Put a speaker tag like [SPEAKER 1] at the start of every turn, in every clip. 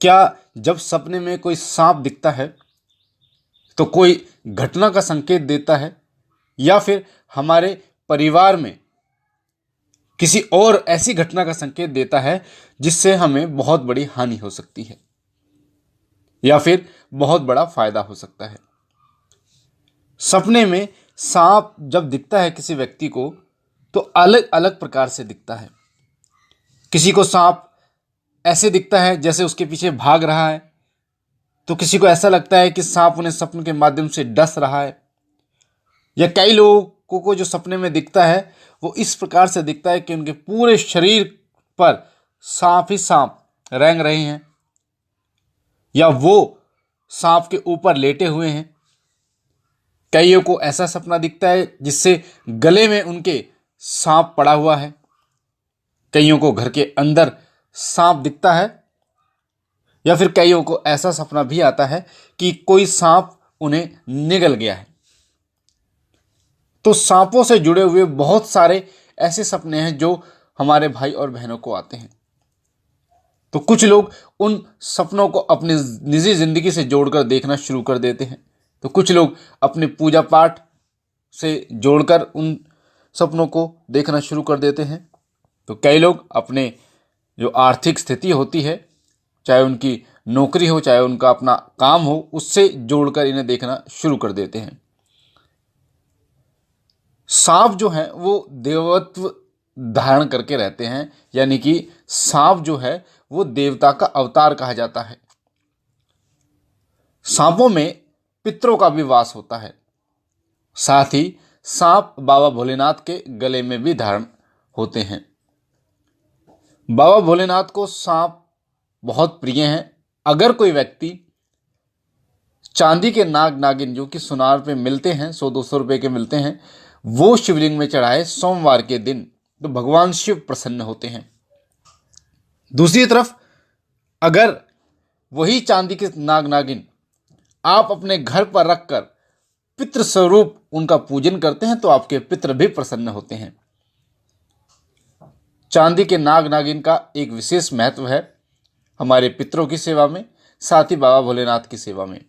[SPEAKER 1] क्या जब सपने में कोई सांप दिखता है तो कोई घटना का संकेत देता है, या फिर हमारे परिवार में किसी और ऐसी घटना का संकेत देता है जिससे हमें बहुत बड़ी हानि हो सकती है या फिर बहुत बड़ा फायदा हो सकता है? सपने में सांप जब दिखता है किसी व्यक्ति को तो अलग अलग प्रकार से दिखता है। किसी को सांप ऐसे दिखता है जैसे उसके पीछे भाग रहा है, तो किसी को ऐसा लगता है कि सांप उन्हें सपने के माध्यम से डस रहा है, या कई लोगों को जो सपने में दिखता है वो इस प्रकार से दिखता है कि उनके पूरे शरीर पर सांप ही सांप रेंग रहे हैं, या वो सांप के ऊपर लेटे हुए हैं। कईयों को ऐसा सपना दिखता है जिससे गले में उनके सांप पड़ा हुआ है। कईयों को घर के अंदर सांप दिखता है, या फिर कईयों को ऐसा सपना भी आता है कि कोई सांप उन्हें निगल गया है। तो सांपों से जुड़े हुए बहुत सारे ऐसे सपने हैं जो हमारे भाई और बहनों को आते हैं। तो कुछ लोग उन सपनों को अपनी निजी जिंदगी से जोड़कर देखना शुरू कर देते हैं, तो कुछ लोग अपने पूजा पाठ से जोड़कर उन सपनों को देखना शुरू कर देते हैं, तो कई लोग अपने जो आर्थिक स्थिति होती है, चाहे उनकी नौकरी हो चाहे उनका अपना काम हो, उससे जोड़कर इन्हें देखना शुरू कर देते हैं। सांप जो है वो देवत्व धारण करके रहते हैं, यानी कि सांप जो है वो देवता का अवतार कहा जाता है। सांपों में पितरों का भी वास होता है। साथ ही सांप बाबा भोलेनाथ के गले में भी धारण होते हैं। बाबा भोलेनाथ को सांप बहुत प्रिय हैं। अगर कोई व्यक्ति चांदी के नाग नागिन जो कि सुनार पे मिलते हैं, 100-200 रुपए के मिलते हैं, वो शिवलिंग में चढ़ाए सोमवार के दिन, तो भगवान शिव प्रसन्न होते हैं। दूसरी तरफ अगर वही चांदी के नाग नागिन आप अपने घर पर रखकर पितृ स्वरूप उनका पूजन करते हैं तो आपके पितृ भी प्रसन्न होते हैं। चांदी के नाग नागिन का एक विशेष महत्व है हमारे पितरों की सेवा में, साथ ही बाबा भोलेनाथ की सेवा में।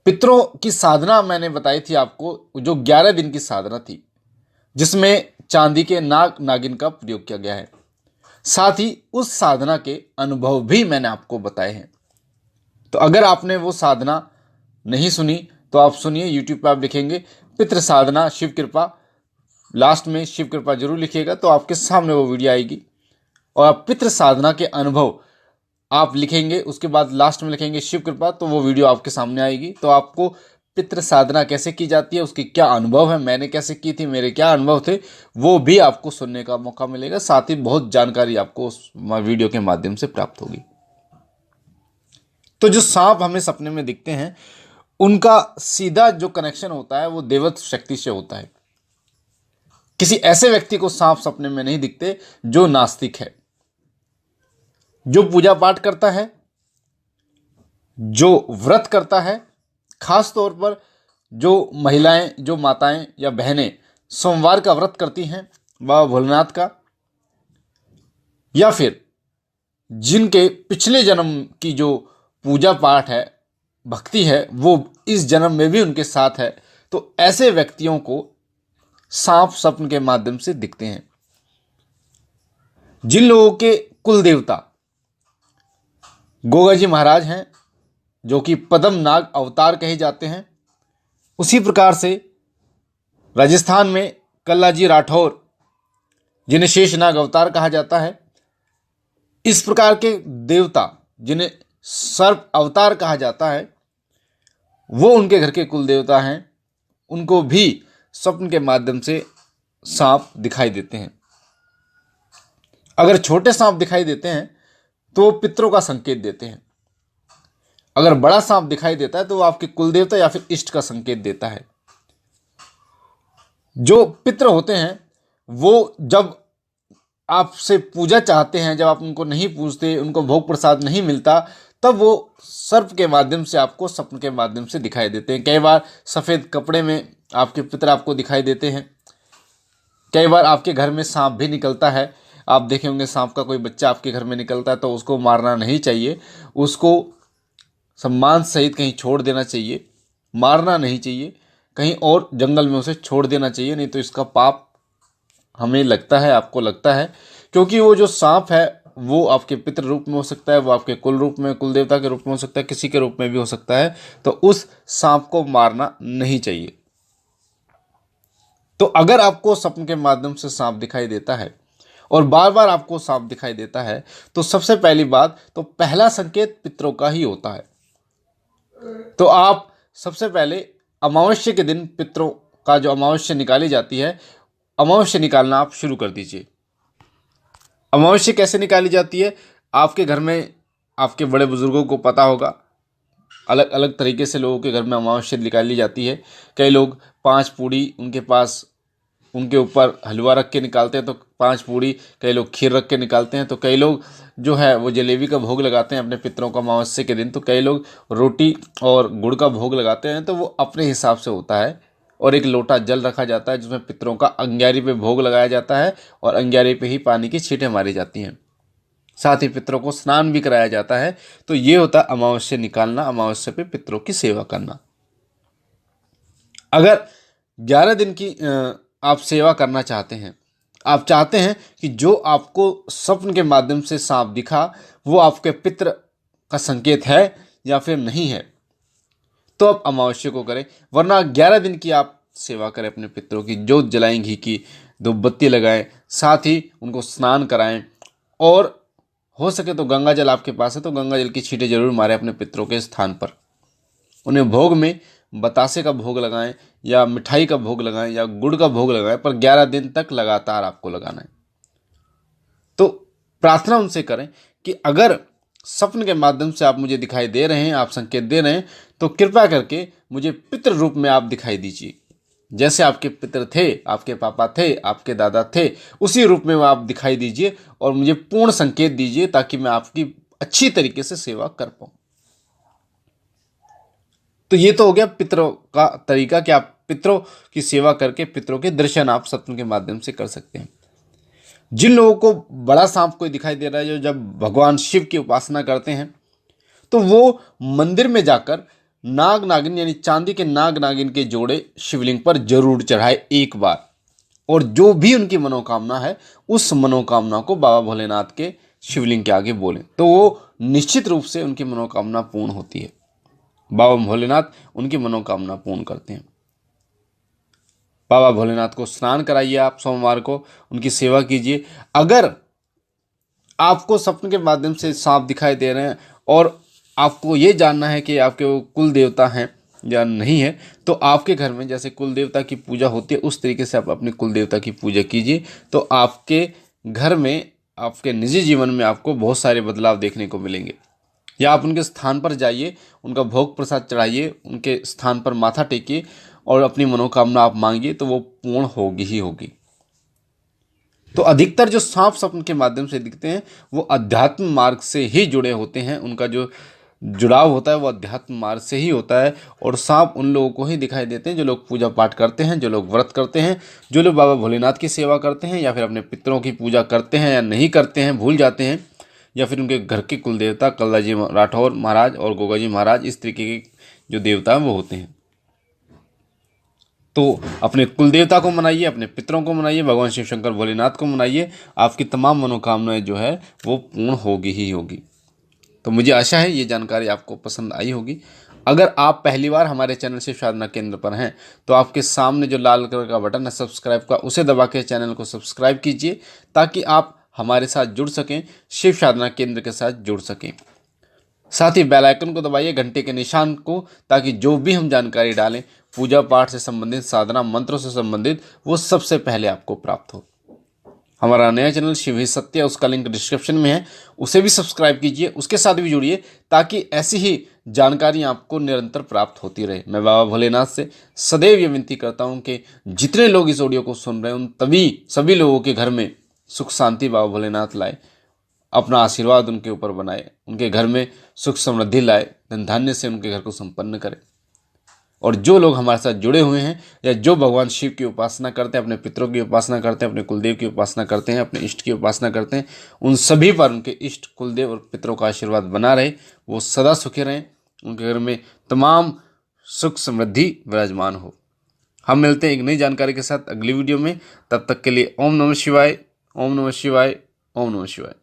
[SPEAKER 1] पितरों की साधना मैंने बताई थी आपको, जो 11 दिन की साधना थी, जिसमें चांदी के नाग नागिन का प्रयोग किया गया है। साथ ही उस साधना के अनुभव भी मैंने आपको बताए हैं। तो अगर आपने वो साधना नहीं सुनी तो आप सुनिए। YouTube पर आप लिखेंगे पितृ साधना शिव कृपा, लास्ट में शिव कृपा जरूर लिखिएगा तो आपके सामने वो वीडियो आएगी। और आप पितृ साधना के अनुभव आप लिखेंगे, उसके बाद लास्ट में लिखेंगे शिव कृपा, तो वो वीडियो आपके सामने आएगी। तो आपको पितृ साधना कैसे की जाती है, उसकी क्या अनुभव है, मैंने कैसे की थी, मेरे क्या अनुभव थे, वो भी आपको सुनने का मौका मिलेगा। साथ ही बहुत जानकारी आपको उस वीडियो के माध्यम से प्राप्त होगी। तो जो सांप हमें सपने में दिखते हैं उनका सीधा जो कनेक्शन होता है वो देवत्व शक्ति से होता है। किसी ऐसे व्यक्ति को सांप सपने में नहीं दिखते जो नास्तिक है, जो पूजा पाठ करता है, जो व्रत करता है। खास तौर पर जो महिलाएं, जो माताएं या बहनें सोमवार का व्रत करती हैं बाबा भोलेनाथ का, या फिर जिनके पिछले जन्म की जो पूजा पाठ है, भक्ति है, वो इस जन्म में भी उनके साथ है, तो ऐसे व्यक्तियों को सांप स्वप्न के माध्यम से दिखते हैं। जिन लोगों के कुल देवता गोगा जी महाराज हैं, जो कि पद्म नाग अवतार कहे जाते हैं, उसी प्रकार से राजस्थान में कल्लाजी राठौर जिन्हें शेषनाग अवतार कहा जाता है, इस प्रकार के देवता जिन्हें सर्प अवतार कहा जाता है, वो उनके घर के कुल देवता हैं। उनको भी स्वप्न के माध्यम से सांप दिखाई देते हैं। अगर छोटे सांप दिखाई देते हैं तो वो पितरों का संकेत देते हैं। अगर बड़ा सांप दिखाई देता है तो वो आपके कुल देवता या फिर इष्ट का संकेत देता है। जो पितर होते हैं वो जब आपसे पूजा चाहते हैं, जब आप उनको नहीं पूजते, उनको भोग प्रसाद नहीं मिलता, तब वो सर्प के माध्यम से आपको स्वप्न के माध्यम से दिखाई देते हैं। कई बार सफ़ेद कपड़े में आपके पितर आपको दिखाई देते हैं। कई बार आपके घर में सांप भी निकलता है। आप देखे होंगे सांप का कोई बच्चा आपके घर में निकलता है तो उसको मारना नहीं चाहिए, उसको सम्मान सहित कहीं छोड़ देना चाहिए, मारना नहीं चाहिए, कहीं और जंगल में उसे छोड़ देना चाहिए, नहीं तो इसका पाप हमें लगता है, आपको लगता है। क्योंकि वो जो सांप है वो आपके पितृ रूप में हो सकता है, वो आपके कुल रूप में, कुल देवता के रूप में हो सकता है, किसी के रूप में भी हो सकता है। तो उस सांप को मारना नहीं चाहिए। तो अगर आपको स्वप्न के माध्यम से सांप दिखाई देता है और बार बार आपको सांप दिखाई देता है, तो सबसे पहली बात तो पहला संकेत पितरों का ही होता है। तो आप सबसे पहले अमावस्या के दिन पितरों का जो अमावस्या निकाली जाती है, अमावस्या निकालना आप शुरू कर दीजिए। अमावस्या कैसे निकाली जाती है? आपके घर में आपके बड़े बुजुर्गों को पता होगा, अलग अलग तरीके से लोगों के घर में अमावस्या निकाली जाती है। कई लोग 5 पूड़ी उनके पास, उनके ऊपर हलवा रख के निकालते हैं तो 5 पूड़ी, कई लोग खीर रख के निकालते हैं, तो कई लोग जो है वो जलेबी का भोग लगाते हैं अपने पितरों का अमावस्या के दिन, तो कई लोग रोटी और गुड़ का भोग लगाते हैं। तो वो अपने हिसाब से होता है। और एक लोटा जल रखा जाता है जिसमें पितरों का अंग्यारी पे भोग लगाया जाता है और अंग्यारी पे ही पानी की छींटें मारी जाती हैं। साथ ही पितरों को स्नान भी कराया जाता है। तो ये होता है अमावस्या निकालना, अमावस्या पे पितरों की सेवा करना। अगर 11 दिन की आप सेवा करना चाहते हैं, आप चाहते हैं कि जो आपको स्वप्न के माध्यम से सांप दिखा वो आपके पितृ का संकेत है या फिर नहीं है, तो आप अमावस्या को करें। वरना 11 दिन की आप सेवा करें अपने पितरों की, जोत जलाएं, घी की धूपबत्ती लगाएं, साथ ही उनको स्नान कराएं। और हो सके तो गंगा जल आपके पास है तो गंगा जल की छींटें जरूर मारें अपने पितरों के स्थान पर। उन्हें भोग में बतासे का भोग लगाएं या मिठाई का भोग लगाएं या गुड़ का भोग लगाएं, पर 11 दिन तक लगातार आपको लगाना है। तो प्रार्थना उनसे करें कि अगर स्वप्न के माध्यम से आप मुझे दिखाई दे रहे हैं, आप संकेत दे रहे हैं, तो कृपया करके मुझे पितृ रूप में आप दिखाई दीजिए। जैसे आपके पितृ थे, आपके पापा थे, आपके दादा थे, उसी रूप में आप दिखाई दीजिए और मुझे पूर्ण संकेत दीजिए ताकि मैं आपकी अच्छी तरीके से सेवा कर पाऊं। तो ये तो हो गया पितरों का तरीका कि आप पितरों की सेवा करके पितरों के दर्शन आप स्वप्न के माध्यम से कर सकते हैं। जिन लोगों को बड़ा सांप कोई दिखाई दे रहा है, जो जब भगवान शिव की उपासना करते हैं, तो वो मंदिर में जाकर नाग नागिन यानी चांदी के नाग नागिन के जोड़े शिवलिंग पर जरूर चढ़ाए एक बार, और जो भी उनकी मनोकामना है उस मनोकामना को बाबा भोलेनाथ के शिवलिंग के आगे बोलें, तो वो निश्चित रूप से उनकी मनोकामना पूर्ण होती है। बाबा भोलेनाथ उनकी मनोकामना पूर्ण करते हैं। बाबा भोलेनाथ को स्नान कराइए, आप सोमवार को उनकी सेवा कीजिए। अगर आपको स्वप्न के माध्यम से सांप दिखाई दे रहे हैं और आपको ये जानना है कि आपके वो कुल देवता हैं या नहीं है, तो आपके घर में जैसे कुल देवता की पूजा होती है उस तरीके से आप अपने कुल देवता की पूजा कीजिए। तो आपके घर में, आपके निजी जीवन में आपको बहुत सारे बदलाव देखने को मिलेंगे। या आप उनके स्थान पर जाइए, उनका भोग प्रसाद चढ़ाइए, उनके स्थान पर माथा टेकिए और अपनी मनोकामना आप मांगिए, तो वो पूर्ण होगी ही होगी। तो अधिकतर जो सांप स्वप्न के माध्यम से दिखते हैं वो अध्यात्म मार्ग से ही जुड़े होते हैं। उनका जो जुड़ाव होता है वो अध्यात्म मार्ग से ही होता है। और सांप उन लोगों को ही दिखाई देते हैं जो लोग पूजा पाठ करते हैं, जो लोग व्रत करते हैं, जो लोग बाबा भोलेनाथ की सेवा करते हैं, या फिर अपने पितरों की पूजा करते हैं या नहीं करते हैं, भूल जाते हैं, या फिर उनके घर के कुल देवता कल्लाजी राठौर महाराज और गोगाजी महाराज, इस तरीके के जो देवता हैं वो होते हैं। तो अपने कुल देवता को मनाइए, अपने पितरों को मनाइए, भगवान शिव शंकर भोलेनाथ को मनाइए, आपकी तमाम मनोकामनाएं जो है वो पूर्ण होगी ही होगी। तो मुझे आशा है ये जानकारी आपको पसंद आई होगी। अगर आप पहली बार हमारे चैनल शिव साधना केंद्र पर हैं तो आपके सामने जो लाल कलर का बटन है सब्सक्राइब का, उसे दबा के चैनल को सब्सक्राइब कीजिए ताकि आप हमारे साथ जुड़ सकें, शिव साधना केंद्र के साथ जुड़ सकें। साथ ही बेल आइकन को दबाइए, घंटे के निशान को, ताकि जो भी हम जानकारी डालें पूजा पाठ से संबंधित, साधना मंत्रों से संबंधित, वो सबसे पहले आपको प्राप्त हो। हमारा नया चैनल शिव ही सत्य, उसका लिंक डिस्क्रिप्शन में है, उसे भी सब्सक्राइब कीजिए, उसके साथ भी जुड़िए ताकि ऐसी ही जानकारी आपको निरंतर प्राप्त होती रहे। मैं बाबा भोलेनाथ से सदैव ये विनती करता हूँ कि जितने लोग इस ऑडियो को सुन रहे हैं उन सभी लोगों के घर में सुख शांति बाबा भोलेनाथ लाए, अपना आशीर्वाद उनके ऊपर बनाए, उनके घर में सुख समृद्धि लाए, धन धान्य से उनके घर को संपन्न करे। और जो लोग हमारे साथ जुड़े हुए हैं या जो भगवान शिव की उपासना करते हैं, अपने पितरों की उपासना करते हैं, अपने कुलदेव की उपासना करते हैं, अपने इष्ट की उपासना करते हैं, उन सभी पर उनके इष्ट, कुलदेव और पितरों का आशीर्वाद बना रहे, वो सदा सुखी रहें, उनके घर में तमाम सुख समृद्धि विराजमान हो। हम मिलते हैं एक नई जानकारी के साथ अगली वीडियो में। तब तक के लिए ओम नमः शिवाय, ओम नमः शिवाय, ओम नमः शिवाय।